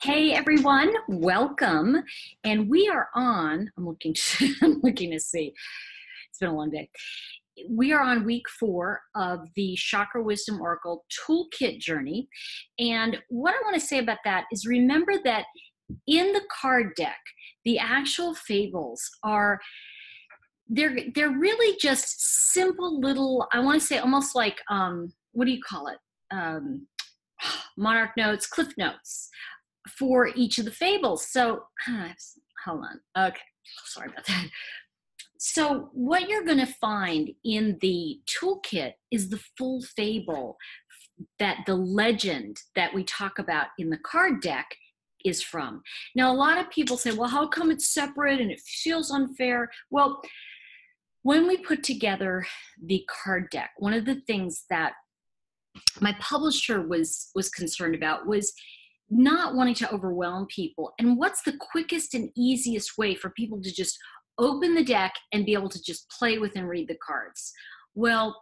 Hey everyone, welcome. And we are on, I'm looking to, I'm looking to see. It's been a long day. We are on week 4 of the Chakra Wisdom Oracle Toolkit journey. And what I want to say about that is remember that in the card deck, the actual fables are they're really just simple little, I want to say almost like what do you call it? Monarch notes, cliff notes for each of the fables. So hold on. Okay, sorry about that. So what you're going to find in the toolkit is the full fable, that the legend that we talk about in the card deck is from. Now, a lot of people say, well, how come it's separate and it feels unfair? Well, when we put together the card deck, one of the things that my publisher was concerned about was not wanting to overwhelm people. And what's the quickest and easiest way for people to just open the deck and be able to just play with and read the cards? Well,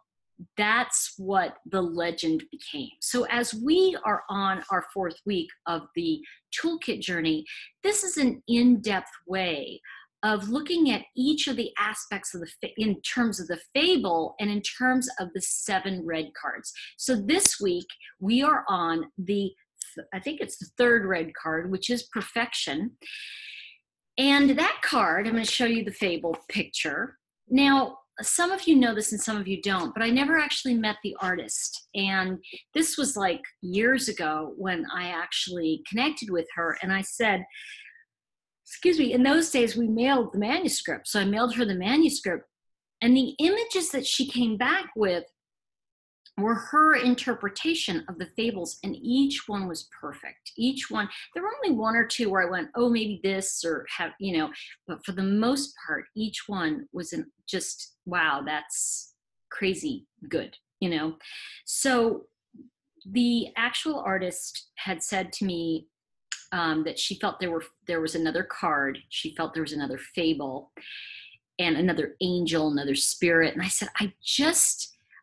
that's what the legend became. So as we are on our 4th week of the toolkit journey, this is an in-depth way of looking at each of the aspects of in terms of the fable and in terms of the 7 red cards. So this week we are on I think it's the 3rd red card, which is perfection. And that card, I'm going to show you the fable picture. Now, some of you know this and some of you don't, but I never actually met the artist. And this was like years ago when I actually connected with her, and I said, excuse me, in those days we mailed the manuscript. So I mailed her the manuscript, and the images that she came back with were her interpretation of the fables, and each one was perfect. Each one, there were only 1 or 2 where I went, oh, maybe this, or have, but for the most part, each one was just, wow, that's crazy good, So the actual artist had said to me that she felt there was another card. She felt there was another fable and another angel, another spirit. And I said,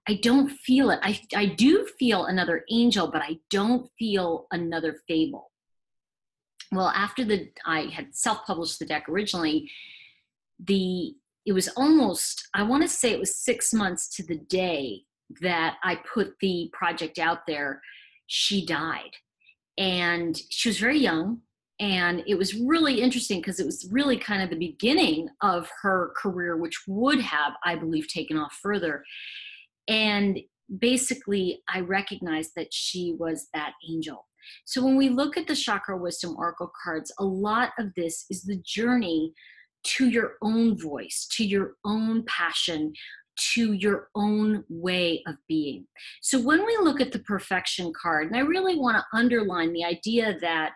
I don't feel it. I do feel another angel, but I don't feel another fable. Well, after I had self-published the deck originally, it was almost, I want to say it was 6 months to the day that I put the project out there, she died. And she was very young. And it was really interesting because it was really kind of the beginning of her career, which would have, I believe, taken off further. And basically, I recognized that she was that angel. So when we look at the Chakra Wisdom Oracle cards, a lot of this is the journey to your own voice, to your own passion, to your own way of being. So when we look at the perfection card, and I really want to underline the idea that,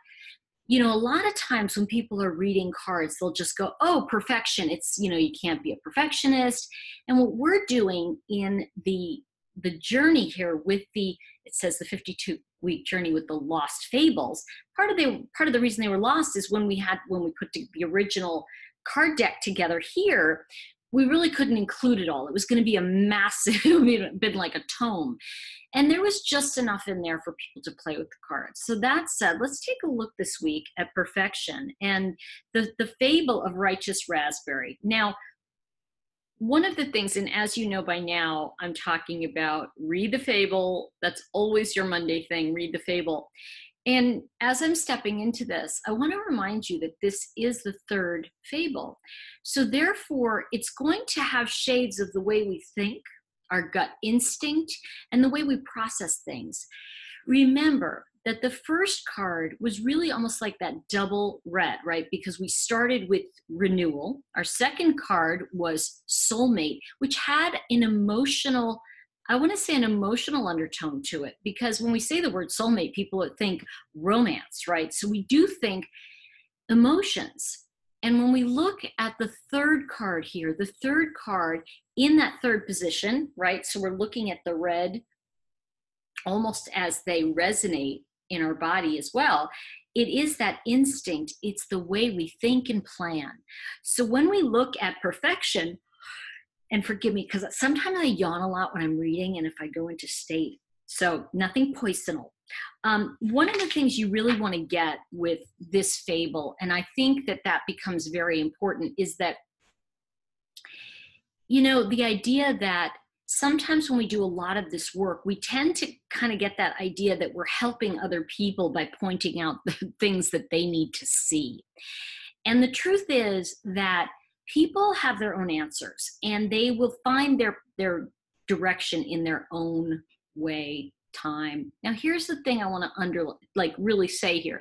a lot of times when people are reading cards, they'll just go, oh, perfection. It's, you can't be a perfectionist. And what we're doing in the journey here with it says the 52-week journey with the lost fables, part of the reason they were lost is when we put the original card deck together here, we really couldn't include it all. It was going to be a massive, it would have been like a tome. And there was just enough in there for people to play with the cards. So that said, let's take a look this week at perfection and the fable of righteous raspberry. Now, one of the things, and as you know by now, I'm talking about read the fable. That's always your Monday thing, read the fable. And as I'm stepping into this, I want to remind you that this is the 3rd fable. So therefore, it's going to have shades of the way we think, our gut instinct, and the way we process things. Remember that the first card was really almost like that double red, right? Because we started with renewal. Our second card was soulmate, which had an emotional, I want to say an emotional undertone to it, because when we say the word soulmate, people think romance, right? So we do think emotions. And when we look at the 3rd card here, the 3rd card in that 3rd position, right? So we're looking at the red almost as they resonate in our body as well. It is that instinct. It's the way we think and plan. So when we look at perfection, and forgive me, because sometimes I yawn a lot when I'm reading and if I go into state. So nothing poisonal. One of the things you really want to get with this fable, and I think that that becomes very important, is that, you know, the idea that sometimes when we do a lot of this work, we tend to kind of get that idea that we're helping other people by pointing out the things that they need to see. And the truth is that people have their own answers, and they will find their direction in their own way, time. Now, here's the thing I want to really say here.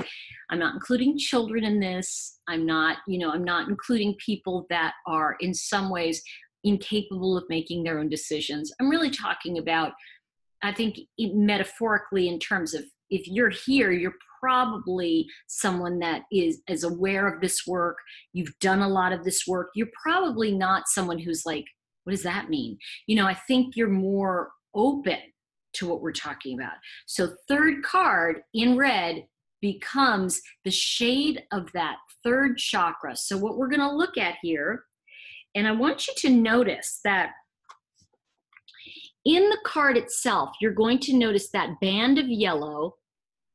I'm not including children in this. I'm not including people that are in some ways incapable of making their own decisions. I'm really talking about, I think, metaphorically, in terms of, if you're here, you're probably someone that is aware of this work. You've done a lot of this work. You're probably not someone who's like, what does that mean? You know, I think you're more open to what we're talking about. So third card in red becomes the shade of that third chakra. So what we're going to look at here, and I want you to notice that in the card itself, you're going to notice that band of yellow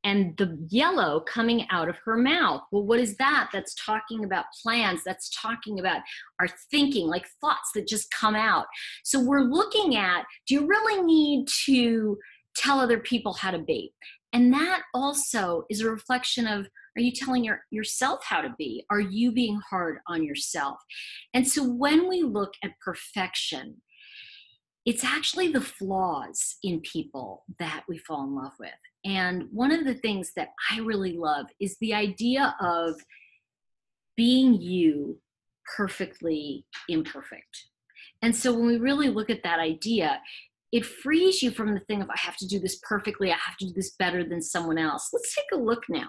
and the yellow coming out of her mouth. Well, what is that? That's talking about plans. That's talking about our thinking, like thoughts that just come out. So we're looking at, do you really need to tell other people how to be? And that also is a reflection of, are you telling yourself how to be? Are you being hard on yourself? And so when we look at perfection, it's actually the flaws in people that we fall in love with. And one of the things that I really love is the idea of being you, perfectly imperfect. And so when we really look at that idea, it frees you from the thing of, I have to do this perfectly, I have to do this better than someone else. Let's take a look now.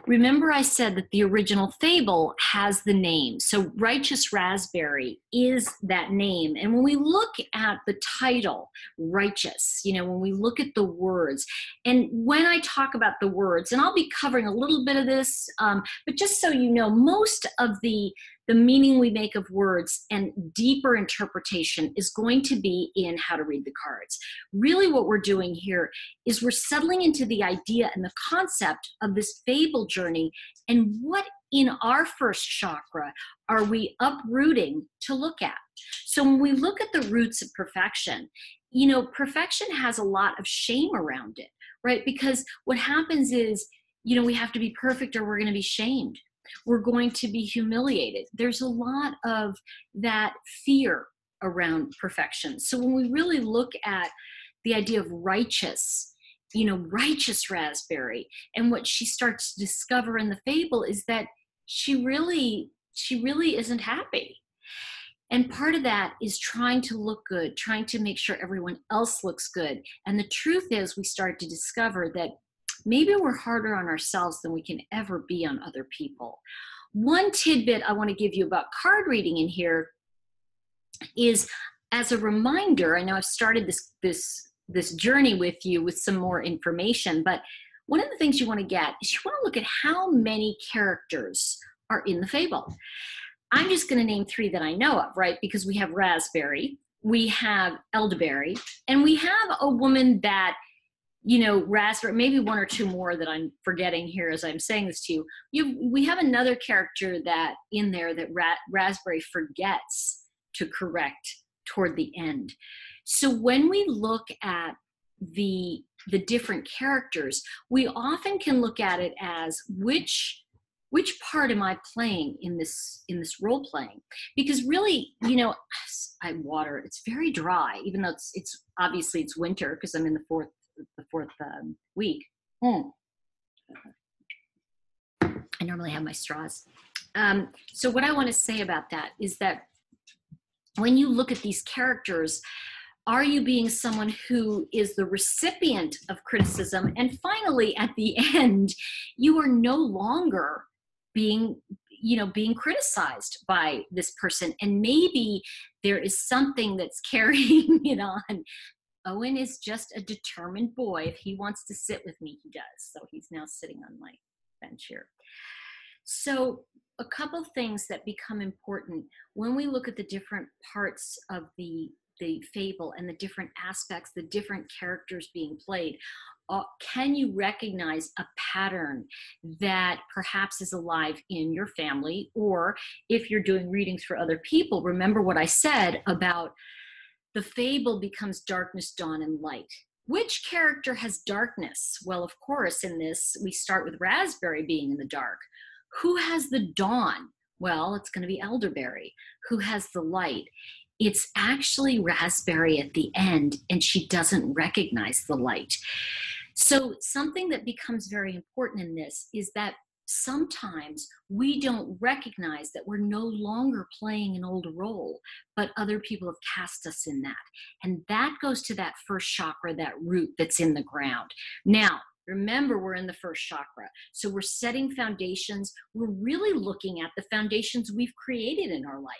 Remember, I said that the original fable has the name. So Righteous Raspberry is that name. And when we look at the title, Righteous, you know, when we look at the words, and when I talk about the words, and I'll be covering a little bit of this, but just so you know, most of the meaning we make of words and deeper interpretation is going to be in how to read the cards. Really what we're doing here is we're settling into the idea and the concept of this fable journey, and what in our first chakra are we uprooting to look at. So when we look at the roots of perfection, you know, perfection has a lot of shame around it, right? Because what happens is, you know, we have to be perfect or we're going to be shamed. We're going to be humiliated. There's a lot of that fear around perfection. So when we really look at the idea of righteous, you know, Righteous Raspberry, and what she starts to discover in the fable is that she really isn't happy. And part of that is trying to look good, trying to make sure everyone else looks good. And the truth is, we start to discover that maybe we're harder on ourselves than we can ever be on other people. One tidbit I want to give you about card reading in here is, as a reminder, I know I've started this journey with you with some more information, but one of the things you want to get is you want to look at how many characters are in the fable. I'm just going to name 3 that I know of, right? Because we have Raspberry, we have Elderberry, and we have a woman that, you know, Raspberry, maybe 1 or 2 more that I'm forgetting here as I'm saying this to you. We have another character that in there that Raspberry forgets to correct toward the end. So when we look at the different characters, we often can look at it as which part am I playing in this role playing? Because really, you know, I water, it's very dry, even though it's obviously it's winter because I'm in the fourth week. I normally have my straws. So what I want to say about that is that when you look at these characters, are you being someone who is the recipient of criticism? And finally, at the end, you are no longer being criticized by this person. And maybe there is something that's carrying it on. Owen is just a determined boy. If he wants to sit with me, he does. So he's now sitting on my bench here. So a couple things that become important when we look at the different parts of the fable and the different aspects, the different characters being played, can you recognize a pattern that perhaps is alive in your family? Or if you're doing readings for other people, remember what I said about the fable becomes darkness, dawn, and light. Which character has darkness? Well, of course, in this, we start with Raspberry being in the dark. Who has the dawn? Well, it's going to be Elderberry. Who has the light? It's actually Raspberry at the end, and she doesn't recognize the light. So something that becomes very important in this is that sometimes we don't recognize that we're no longer playing an old role, but other people have cast us in that. And that goes to that first chakra, that root that's in the ground. Now, remember, we're in the first chakra. So we're setting foundations. We're really looking at the foundations we've created in our life.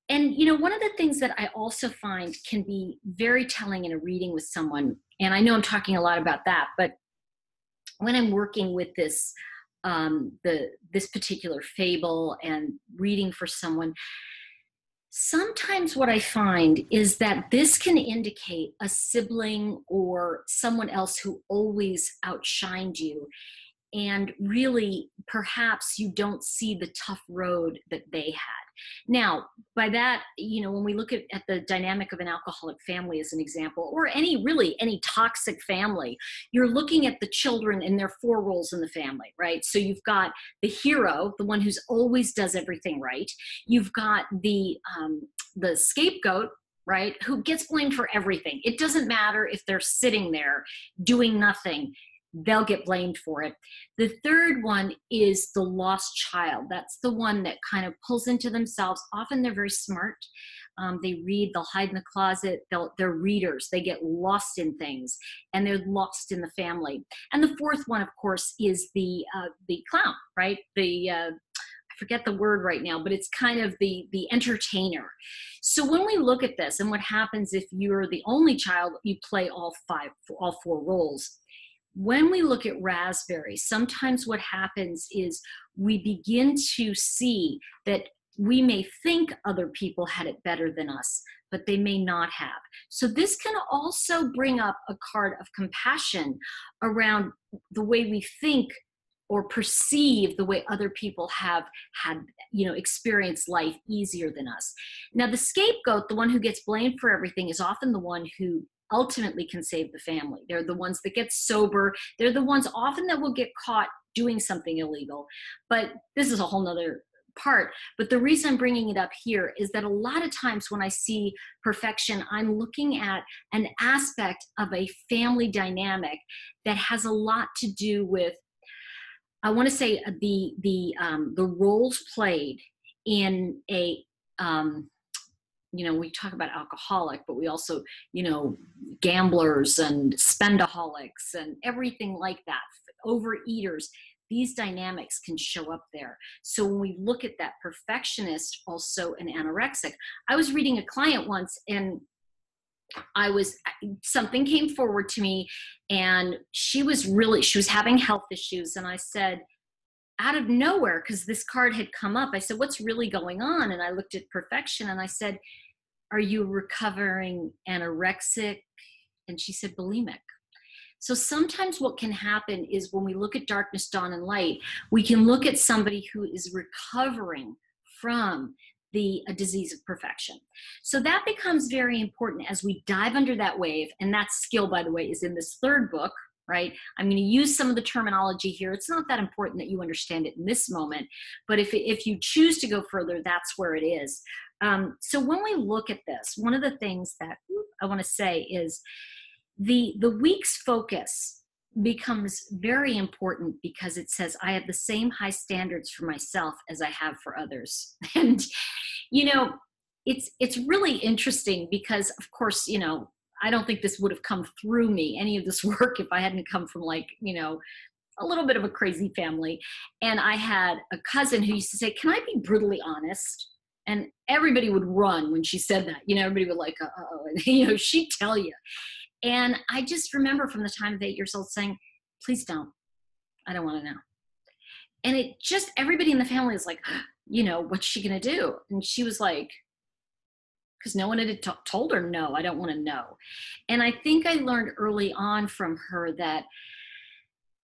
And, you know, one of the things that I also find can be very telling in a reading with someone, and I know I'm talking a lot about that, but when I'm working with this, this particular fable and reading for someone, sometimes what I find is that this can indicate a sibling or someone else who always outshined you. And really, perhaps you don't see the tough road that they had. Now, by that, you know, when we look at the dynamic of an alcoholic family as an example, or any toxic family, you're looking at the children and their four roles in the family, right? So you've got the hero, the one who's always does everything right. You've got the scapegoat, right, who gets blamed for everything. It doesn't matter if they're sitting there doing nothing. They'll get blamed for it. The third one is the lost child. That's the one that kind of pulls into themselves. Often they're very smart. They read, they'll hide in the closet. They're readers. They get lost in things, and they're lost in the family. And the fourth one, of course, is the clown, right? I forget the word right now, but it's kind of the entertainer. So when we look at this, and what happens if you're the only child, you play all four roles. When we look at Raspberry, sometimes what happens is we begin to see that we may think other people had it better than us, but they may not have. So this can also bring up a card of compassion around the way we think or perceive the way other people have had, you know, experienced life easier than us. Now, the scapegoat, the one who gets blamed for everything, is often the one who ultimately can save the family. They're the ones that get sober. They're the ones often that will get caught doing something illegal. But this is a whole nother part. But the reason I'm bringing it up here is that a lot of times when I see perfection, I'm looking at an aspect of a family dynamic that has a lot to do with, I want to say, the roles played in a you know, we talk about alcoholic, but we also, you know, gamblers and spendaholics and everything like that, overeaters. These dynamics can show up there. So when we look at that perfectionist, also an anorexic, I was reading a client once, and something came forward to me, and she was having health issues. And I said, out of nowhere, because this card had come up, I said, what's really going on? And I looked at perfection, and I said, are you recovering anorexic? And she said, bulimic. So sometimes what can happen is when we look at darkness, dawn, and light, we can look at somebody who is recovering from a disease of perfection. So that becomes very important as we dive under that wave. And that skill, by the way, is in this third book, right? I'm going to use some of the terminology here. It's not that important that you understand it in this moment, but if you choose to go further, that's where it is. So when we look at this, one of the things that I want to say is the week's focus becomes very important because it says, I have the same high standards for myself as I have for others. And, you know, it's really interesting because, of course, you know, I don't think this would have come through me, any of this work, if I hadn't come from, like, you know, a little bit of a crazy family. And I had a cousin who used to say, can I be brutally honest? And everybody would run when she said that. You know, everybody would like, uh-oh, and, you know, she'd tell you. And I just remember from the time of 8 years old saying, please don't. I don't want to know. And it just, everybody in the family is like, you know, what's she going to do? And she was like, because no one had told her, no, I don't want to know. And I think I learned early on from her that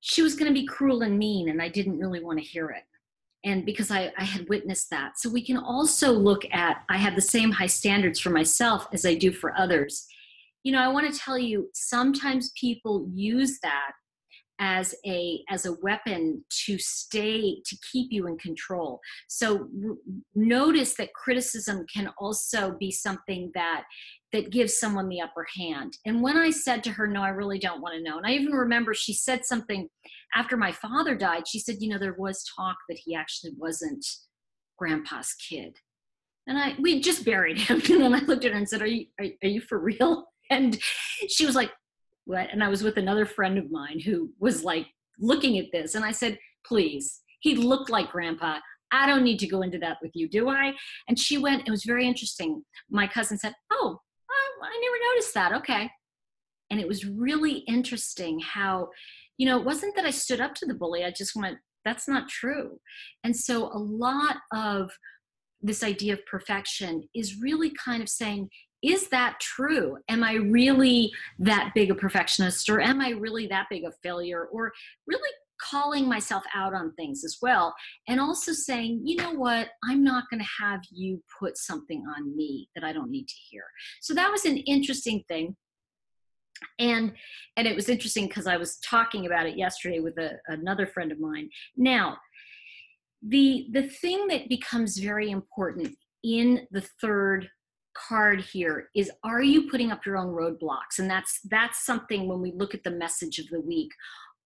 she was going to be cruel and mean, and I didn't really want to hear it. And because I had witnessed that. So we can also look at, I have the same high standards for myself as I do for others. You know, I want to tell you, sometimes people use that as a weapon to keep you in control. So notice that criticism can also be something that gives someone the upper hand. And when I said to her, no, I really don't want to know. And I even remember she said something after my father died. She said, you know, there was talk that he actually wasn't Grandpa's kid. And we just buried him. And then I looked at her and said, are you for real? And she was like, what? And I was with another friend of mine who was like looking at this. And I said, please, he looked like Grandpa. I don't need to go into that with you, do I? And she went, it was very interesting. My cousin said, oh, I never noticed that. Okay. And it was really interesting how, you know, it wasn't that I stood up to the bully. I just went, that's not true. And so a lot of this idea of perfection is really kind of saying, is that true? Am I really that big a perfectionist, or am I really that big a failure, or really calling myself out on things as well? And also saying, you know what, I'm not going to have you put something on me that I don't need to hear. So that was an interesting thing. And it was interesting because I was talking about it yesterday with another friend of mine. Now, the thing that becomes very important in the third card here is, are you putting up your own roadblocks? And that's something when we look at the message of the week.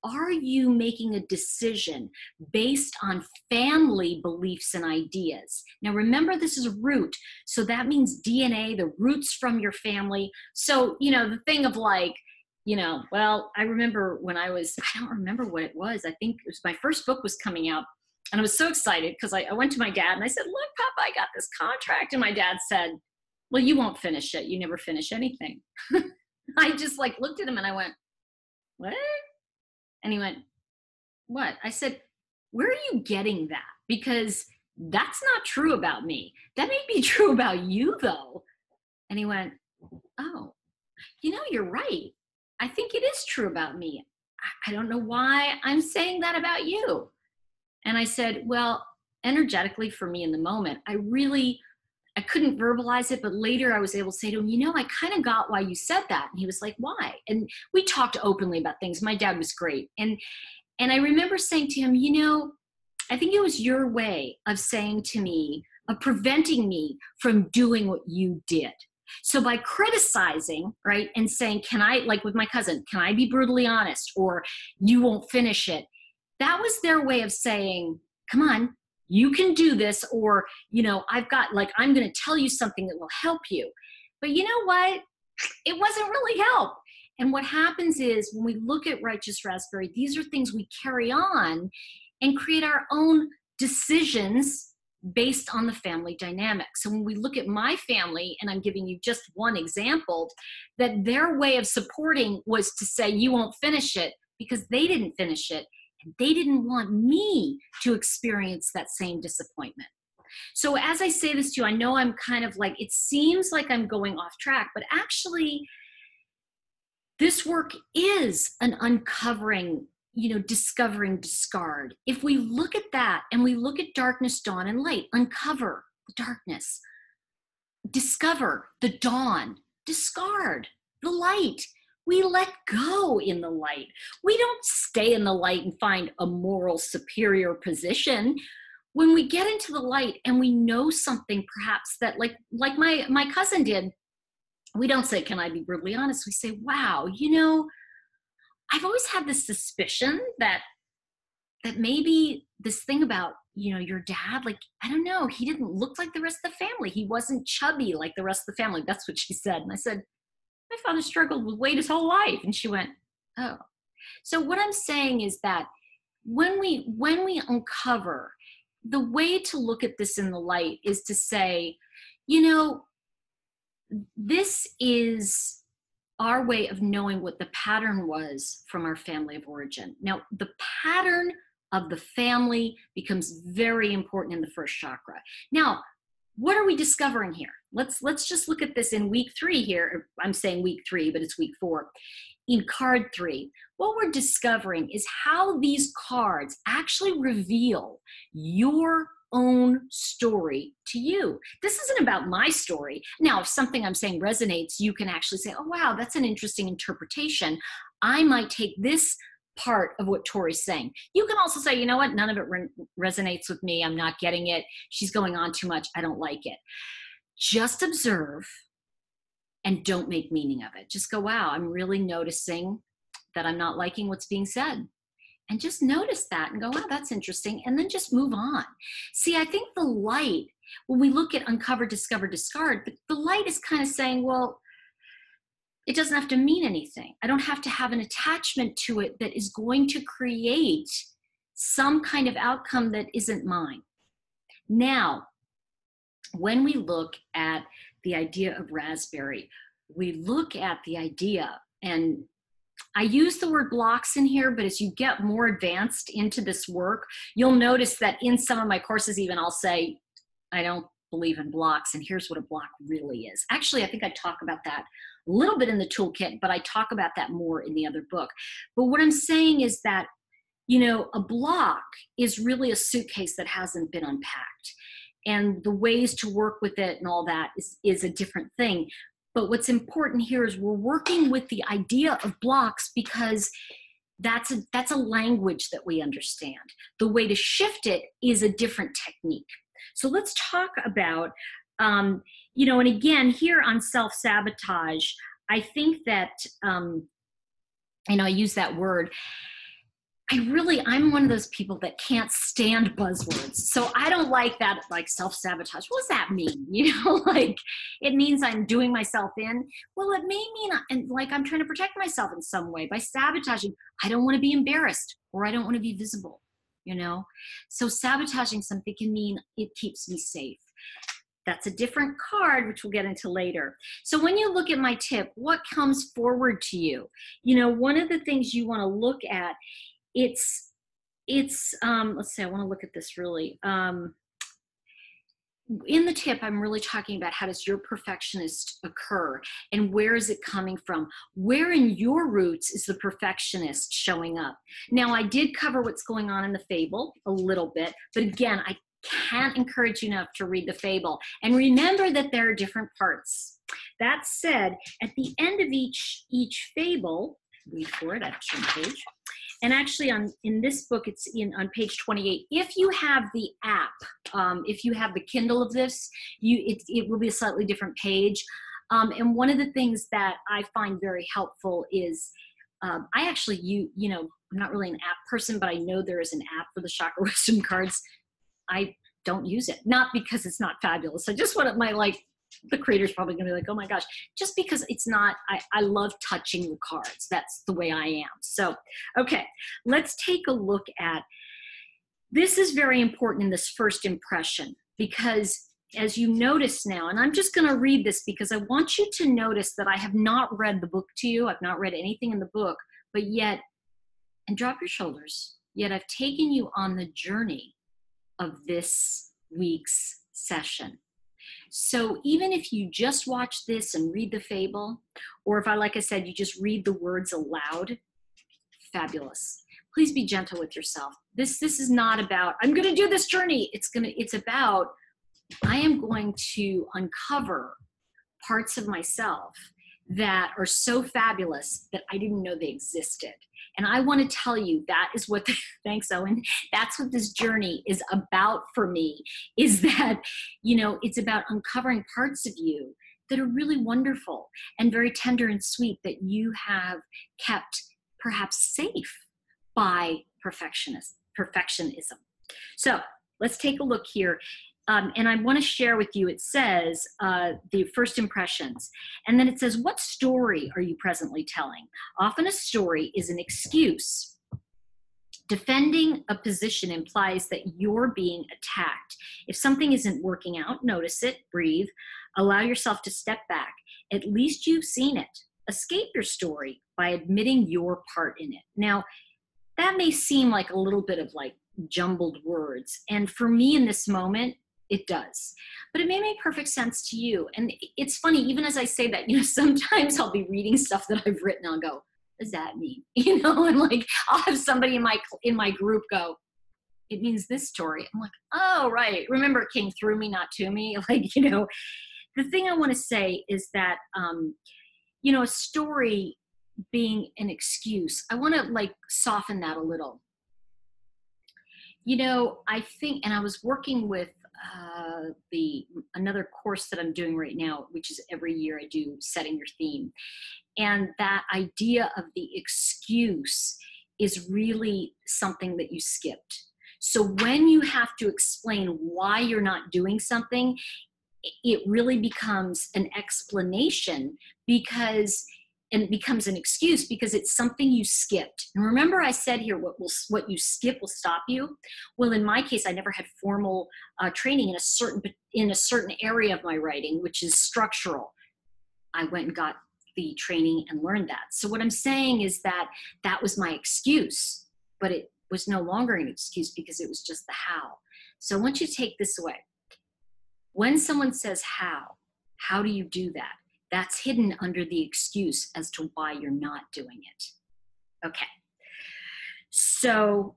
Are you making a decision based on family beliefs and ideas? Now, remember, this is root. So that means DNA, the roots from your family. So, you know, the thing of like, you know, well, I remember when I don't remember what it was. I think it was my first book was coming out. And I was so excited because I went to my dad and I said, look, Papa, I got this contract. And my dad said, well, you won't finish it. You never finish anything. I just like looked at him and I went, what? And he went, what? I said, where are you getting that? Because that's not true about me. That may be true about you, though. And he went, oh, you know, you're right. I think it is true about me. I don't know why I'm saying that about you. And I said, well, energetically for me in the moment, I couldn't verbalize it, but later I was able to say to him, you know, I kind of got why you said that. And he was like, why? And we talked openly about things. My dad was great. And I remember saying to him, you know, I think it was your way of saying to me, of preventing me from doing what you did. So by criticizing, right, and saying, can I, like with my cousin, can I be brutally honest, or you won't finish it? That was their way of saying, come on, you can do this, or, you know, I'm going to tell you something that will help you. But you know what? It wasn't really help. And what happens is when we look at Righteous Raspberry, these are things we carry on and create our own decisions based on the family dynamic. So when we look at my family, and I'm giving you just one example, that their way of supporting was to say, you won't finish it, because they didn't finish it. And they didn't want me to experience that same disappointment. So as I say this to you, I know I'm kind of like, it seems like I'm going off track, but actually this work is an uncovering, you know, discovering discard. If we look at that and we look at darkness, dawn, and light, uncover the darkness, discover the dawn, discard the light. We let go in the light. We don't stay in the light and find a moral superior position. When we get into the light and we know something perhaps that like my cousin did, we don't say, can I be brutally honest? We say, wow, you know, I've always had this suspicion that maybe this thing about, you know, your dad, like, I don't know, he didn't look like the rest of the family. He wasn't chubby like the rest of the family. That's what she said. And I said, my father struggled with weight his whole life. And she went, oh. So what I'm saying is that when we uncover, the way to look at this in the light is to say, you know, this is our way of knowing what the pattern was from our family of origin. Now, the pattern of the family becomes very important in the first chakra. Now, what are we discovering here? Let's just look at this in week 3 here. I'm saying week 3, but it's week 4. In card 3, what we're discovering is how these cards actually reveal your own story to you. This isn't about my story. Now, if something I'm saying resonates, you can actually say, oh, wow, that's an interesting interpretation. I might take this part of what Tori's saying. You can also say, you know what, none of it resonates with me. I'm not getting it. She's going on too much. I don't like it. Just observe and don't make meaning of it. Just go, wow, I'm really noticing that I'm not liking what's being said. And just notice that and go, wow, that's interesting. And then just move on. See, I think the light, when we look at uncover, discover, discard, the light is kind of saying, well, it doesn't have to mean anything. I don't have to have an attachment to it that is going to create some kind of outcome that isn't mine. Now, when we look at the idea of raspberry, we look at the idea, and I use the word blocks in here, but as you get more advanced into this work, you'll notice that in some of my courses even I'll say, I don't believe in blocks, and here's what a block really is. Actually, I think I talk about that a little bit in the toolkit, but I talk about that more in the other book. But what I'm saying is that, you know, a block is really a suitcase that hasn't been unpacked. And the ways to work with it and all that is a different thing. But what's important here is we're working with the idea of blocks because that's a language that we understand. The way to shift it is a different technique. So let's talk about, you know, and again, here on self-sabotage, I think that, you know, I use that word. I'm one of those people that can't stand buzzwords. So I don't like that, like self-sabotage. What does that mean? You know, like it means I'm doing myself in. Well, it may mean and like I'm trying to protect myself in some way by sabotaging. I don't want to be embarrassed or I don't want to be visible, you know? So sabotaging something can mean it keeps me safe. That's a different card, which we'll get into later. So when you look at my tip, what comes forward to you? You know, one of the things you want to look at, it's let's see, I want to look at this really. In the tip, I'm really talking about how does your perfectionist occur and where is it coming from? Where in your roots is the perfectionist showing up? Now, I did cover what's going on in the fable a little bit, but again, I can't encourage you enough to read the fable. And remember that there are different parts. That said, at the end of each fable, read for it, I have to turn the page. And actually in this book, it's on page 28. If you have the app, if you have the Kindle of this, it will be a slightly different page. And one of the things that I find very helpful is I actually, you know, I'm not really an app person, but I know there is an app for the Chakra Wisdom cards. I don't use it, not because it's not fabulous. I just want it, the creator's probably gonna be like, oh my gosh, just because it's not, I love touching the cards. That's the way I am. So, okay, let's take a look at, this is very important in this first impression, because as you notice now, and I'm just gonna read this because I want you to notice that I have not read the book to you. I've not read anything in the book, but yet, and drop your shoulders, yet I've taken you on the journey of this week's session. So even if you just watch this and read the fable, or if like I said, you just read the words aloud, fabulous. Please be gentle with yourself. This is not about, I'm going to do this journey. It's about, I am going to uncover parts of myself that are so fabulous that I didn't know they existed. And I want to tell you that is what, thanks Owen, that's what this journey is about for me, is that, you know, it's about uncovering parts of you that are really wonderful and very tender and sweet that you have kept perhaps safe by perfectionism. So let's take a look here. And I want to share with you, it says the first impressions. And then it says, what story are you presently telling? Often a story is an excuse. Defending a position implies that you're being attacked. If something isn't working out, notice it, breathe, allow yourself to step back. At least you've seen it. Escape your story by admitting your part in it. Now, that may seem like a little bit of like jumbled words. And for me in this moment, It does. But it may make perfect sense to you. And it's funny, even as I say that, sometimes I'll be reading stuff that I've written. I'll go, what does that mean? And like, I'll have somebody in my group go, it means this story. I'm like, oh, right. Remember, it came through me, not to me. Like, the thing I want to say is that, a story being an excuse, I want to like soften that a little. I think, and I was working with another course that I'm doing right now, which is every year I do setting your theme. And that idea of the excuse is really something that you skipped. So when you have to explain why you're not doing something, it really becomes an explanation and it becomes an excuse because it's something you skipped. And remember I said here, what you skip will stop you. Well, in my case, I never had formal training in a certain area of my writing, which is structural. I went and got the training and learned that. So what I'm saying is that was my excuse, but it was no longer an excuse because it was just the how. So I want you to take this away. When someone says how do you do that? That's hidden under the excuse as to why you're not doing it. Okay. So,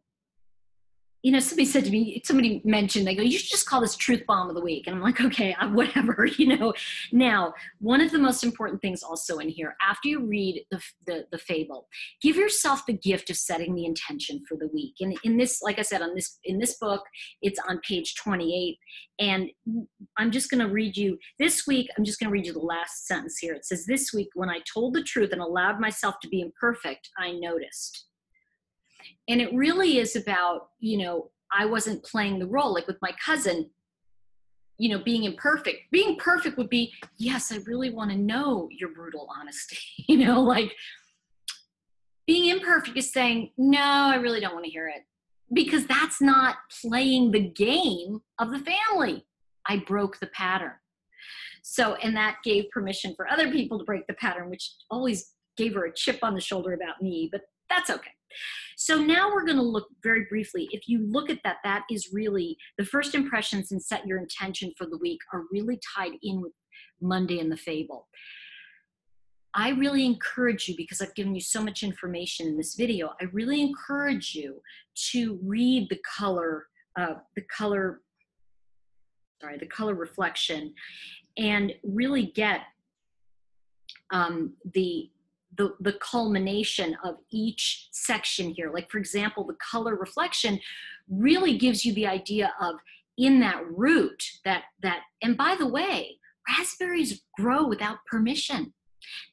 somebody mentioned, they go, you should just call this Truth Bomb of the Week. And I'm like, okay, whatever, Now, one of the most important things also in here, after you read the fable, give yourself the gift of setting the intention for the week. And in this, like I said, in this book, it's on page 28. And I'm just going to read you, this week, I'm just going to read you the last sentence here. It says, this week, when I told the truth and allowed myself to be imperfect, I noticed. And it really is about, I wasn't playing the role. Like with my cousin, being imperfect. Being perfect would be, yes, I really want to know your brutal honesty. Like being imperfect is saying, no, I really don't want to hear it. Because that's not playing the game of the family. I broke the pattern. So, and that gave permission for other people to break the pattern, which always gave her a chip on the shoulder about me, but that's okay. So now we're going to look very briefly. If you look at that, that is really the first impressions and set your intention for the week are really tied in with Monday and the fable. I really encourage you, because I've given you so much information in this video, I really encourage you to read the color reflection and really get the culmination of each section here. Like, for example, the color reflection really gives you the idea of in that root and by the way, raspberries grow without permission.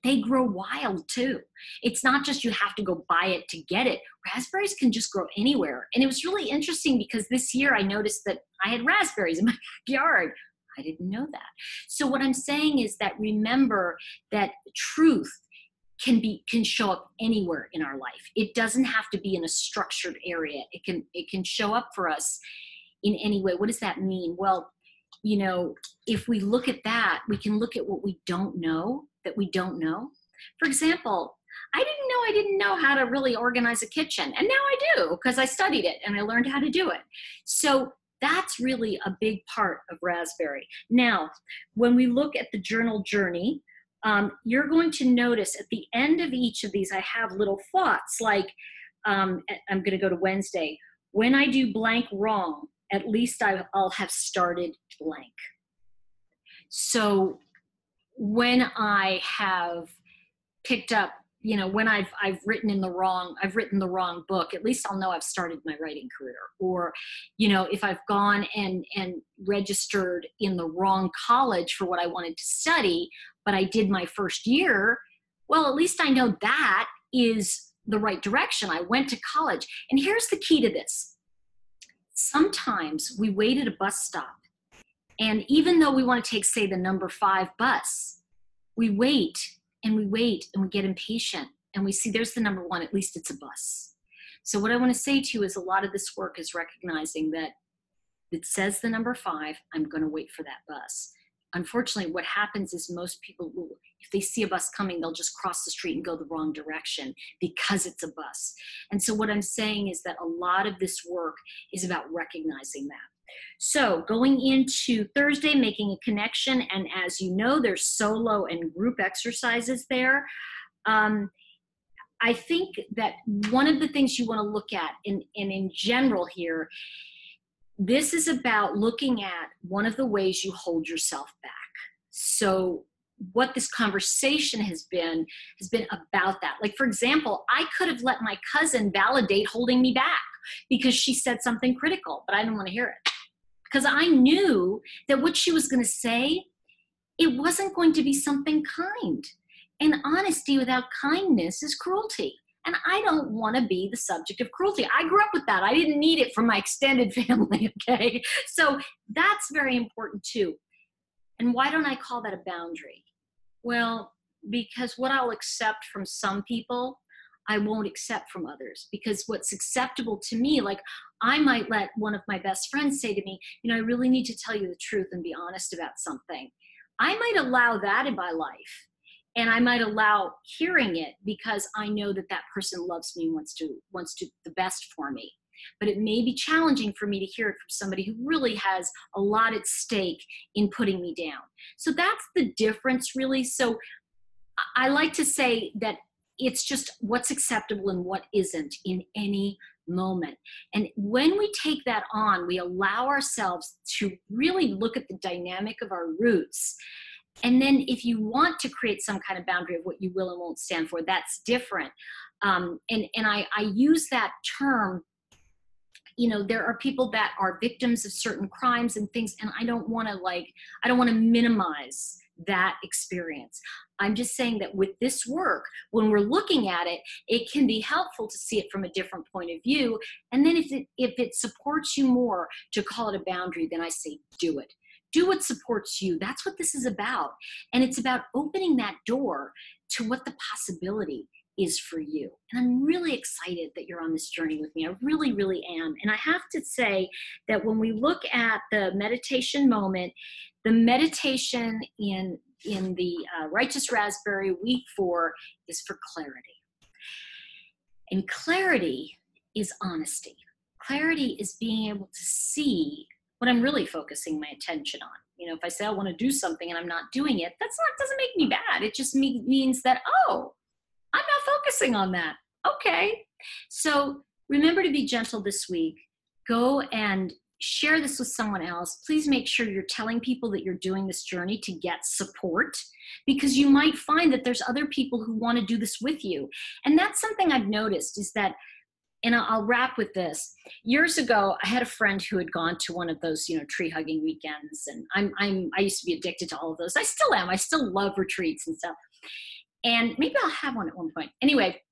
They grow wild too. It's not just you have to go buy it to get it. Raspberries can just grow anywhere. And it was really interesting because this year I noticed that I had raspberries in my backyard. I didn't know that. So what I'm saying is that remember that truth can show up anywhere in our life. It doesn't have to be in a structured area. It can show up for us in any way. What does that mean? Well, if we look at that, we can look at what we don't know that we don't know. For example, I didn't know how to really organize a kitchen. And now I do because I studied it and I learned how to do it. So that's really a big part of raspberry. Now, when we look at the journal journey, you're going to notice at the end of each of these, I have little thoughts like, I'm going to go to Wednesday. When I do blank wrong, at least I'll have started blank. So when I have picked up, when I've written the wrong book, at least I'll know I've started my writing career. Or, if I've gone and registered in the wrong college for what I wanted to study, but I did my first year, well, at least I know that is the right direction. I went to college. And here's the key to this. Sometimes we wait at a bus stop, and even though we want to take, say, the number 5 bus, we wait and we wait and we get impatient and we see there's the number 1, at least it's a bus. So what I want to say to you is a lot of this work is recognizing that it says the number 5, I'm going to wait for that bus. Unfortunately, what happens is most people will, if they see a bus coming, they'll just cross the street and go the wrong direction because it's a bus. And so what I'm saying is that a lot of this work is about recognizing that. So going into Thursday, making a connection. And as you know, there's solo and group exercises there. I think that one of the things you want to look at in general here, this is about looking at one of the ways you hold yourself back. So what this conversation has been about that. Like, for example, I could have let my cousin validate holding me back because she said something critical, but I didn't want to hear it. Because I knew that what she was going to say, it wasn't going to be something kind. And honesty without kindness is cruelty. And I don't want to be the subject of cruelty. I grew up with that. I didn't need it from my extended family, okay? So that's very important too. And why don't I call that a boundary? Well, because what I'll accept from some people, I won't accept from others. Because what's acceptable to me, like I might let one of my best friends say to me, you know, I really need to tell you the truth and be honest about something. I might allow that in my life. And I might allow hearing it because I know that that person loves me and wants to the best for me. But it may be challenging for me to hear it from somebody who really has a lot at stake in putting me down. So that's the difference, really. So I like to say that it's just what's acceptable and what isn't in any moment. And when we take that on, we allow ourselves to really look at the dynamic of our roots. And then if you want to create some kind of boundary of what you will and won't stand for, that's different. And I use that term, you know, there are people that are victims of certain crimes and things, and I don't want to minimize that experience. I'm just saying that with this work, when we're looking at it, it can be helpful to see it from a different point of view. And then if it supports you more to call it a boundary, then I say do it. Do what supports you. That's what this is about. And it's about opening that door to what the possibility is for you. And I'm really excited that you're on this journey with me. I really, really am. And I have to say that when we look at the meditation moment, the meditation in the Righteous Raspberry week 4 is for clarity. And clarity is honesty. Clarity is being able to see what I'm really focusing my attention on. You know, if I say I want to do something and I'm not doing it, doesn't make me bad. It just means that, oh, I'm not focusing on that. Okay. So remember to be gentle this week. Go and share this with someone else. Please make sure you're telling people that you're doing this journey to get support, because you might find that there's other people who want to do this with you. And that's something I've noticed is that, and I'll wrap with this. Years ago, I had a friend who had gone to one of those, you know, tree hugging weekends, and I used to be addicted to all of those. I still am. I still love retreats and stuff. And maybe I'll have one at one point. Anyway,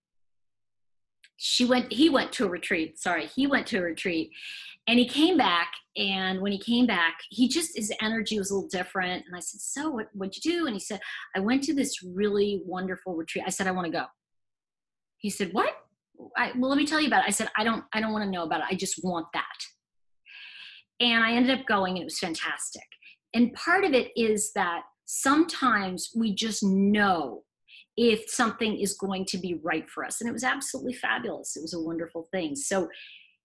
he went to a retreat, and he came back. And when he came back, his energy was a little different. And I said, so what'd you do? And he said, I went to this really wonderful retreat. I said, I want to go. He said, what? Well, let me tell you about it. I said, I don't want to know about it. I just want that. And I ended up going, and it was fantastic. And part of it is that sometimes we just know if something is going to be right for us. And it was absolutely fabulous. It was a wonderful thing. So,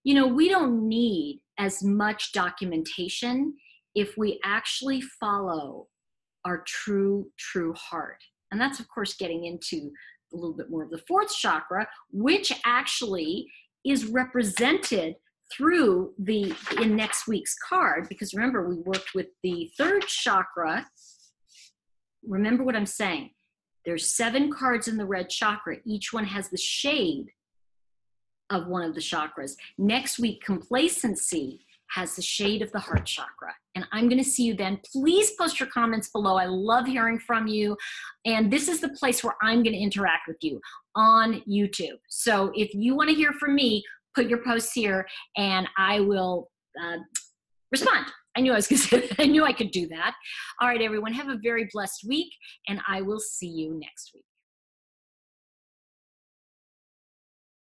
you know, we don't need as much documentation if we actually follow our true heart. And that's, of course, getting into a little bit more of the fourth chakra, which actually is represented through in next week's card, because remember, we worked with the third chakra. Remember what I'm saying. There's 7 cards in the red chakra. Each one has the shade of one of the chakras. Next week, complacency has the shade of the heart chakra. And I'm going to see you then. Please post your comments below. I love hearing from you. And this is the place where I'm going to interact with you on YouTube. So if you want to hear from me, put your posts here and I will respond. I knew I could do that. All right, everyone, have a very blessed week, and I will see you next week.